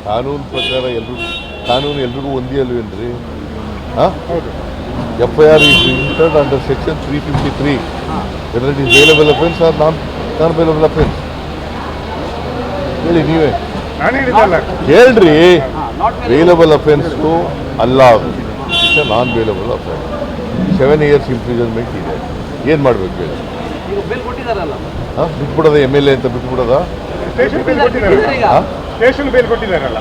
ಕಾನೂನು ಪ್ರಕಾರ ಕಾನೂನು ಎಲ್ರಿಗೂ ಒಂದೇ ಅಲ್ವೇನ್ರಿ? ಹೌದು. FIR is registered under section 353, whether it is bailable offence or non-bailable offence. ಹೇಳಿ ನೀವೇ ನಾನು ಹೇಳಿದ್ದಲ್ಲ. ಹೇಳ್ರಿ. ಬೇಲಬಲ್ ಅಫೆನ್ಸ್ಗೂ ಅಲ್ಲ, it's non bailable offence. 7 years imprisonment ಇದೆ. ಏನು ಮಾಡಬೇಕು ಹೇಳಿ? ಬಿಟ್ಬಿಡೋದ MLA ಅಂತ ಬಿಟ್ಬಿಡೋದ? ಸ್ಟೇಷನ್ ಬೇಲ್ ಕೊಟ್ಟಿದ್ದಾರಲ್ಲ. ಸ್ಟೇಷನ್ ಬೇಲ್ ಕೊಟ್ಟಿದ್ದಾರಲ್ಲ.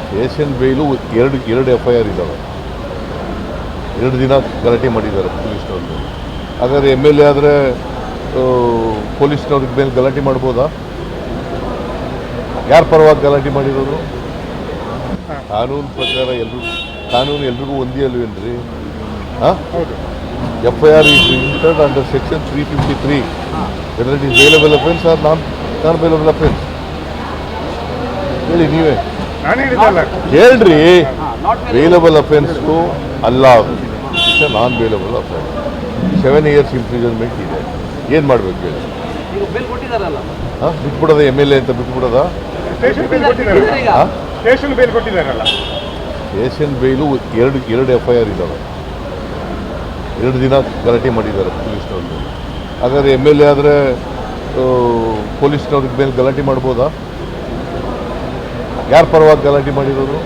ಸ್ಟೇಷನ್ ಬೇಲು ಎರಡು FIR ಇದ್ದಾವೆ. 2 ದಿನ ಗಲಾಟೆ ಮಾಡಿದ್ದಾರೆ ಪೊಲೀಸ್ನವ್ರಿಗೆ. ಹಾಗಾದ್ರೆ MLA ಆದರೆ ಪೊಲೀಸ್ನವ್ರಿಗೆ ಮೇಲೆ ಗಲಾಟೆ ಮಾಡ್ಬೋದಾ? ಯಾರ ಪರವಾಗಿ ಗಲಾಟೆ ಮಾಡಿರೋದು? ಕಾನೂನು ಪ್ರಕಾರ ಕಾನೂನು ಎಲ್ರಿಗೂ ಒಂದೇ ಅಲ್ವೇನ್ರಿ? ಹೌದು. FIR is registered under section 353, whether it is bailable offence or non-bailable offence. ಹೇಳಿ ನೀವೇ ನಾನು ಹೇಳಿದ್ದಲ್ಲ. ಹೇಳ್ರಿ. ಬೇಲಬಲ್ ಅಫೆನ್ಸ್ಗೂ ಅಲ್ಲ, it's non bailable offence. 7 years imprisonment ಇದೆ. ಏನು ಮಾಡಬೇಕು ಹೇಳಿ? ಬಿಟ್ಬಿಡೋದ MLA ಅಂತ ಬಿಟ್ಬಿಡೋದ? ಸ್ಟೇಷನ್ ಬೇಲ್ ಕೊಟ್ಟಿದ್ದಾರಲ್ಲ. ಸ್ಟೇಷನ್ ಬೇಲ್ ಕೊಟ್ಟಿದ್ದಾರಲ್ಲ. ಸ್ಟೇಷನ್ ಬೇಲು ಎರಡು FIR ಇದ್ದಾವೆ. 2 ದಿನ ಗಲಾಟೆ ಮಾಡಿದ್ದಾರೆ ಪೊಲೀಸ್ನವ್ರಿಗೆ. ಹಾಗಾದ್ರೆ MLA ಆದರೆ ಪೊಲೀಸ್ನವ್ರಿಗೆ ಮೇಲೆ ಗಲಾಟೆ ಮಾಡ್ಬೋದಾ? ಯಾರ ಪರವಾಗಿ ಗಲಾಟೆ ಮಾಡಿರೋದು?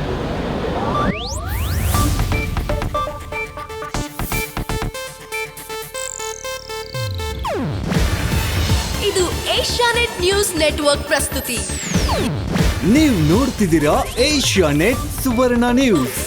ಇದು ಏಷ್ಯಾನೆಟ್ ನ್ಯೂಸ್ ನೆಟ್ವರ್ಕ್ ಪ್ರಸ್ತುತಿ. ನೀವು ನೋಡ್ತಿದ್ದೀರಾ ಏಷ್ಯಾನೆಟ್ ಸುವರ್ಣ ನ್ಯೂಸ್.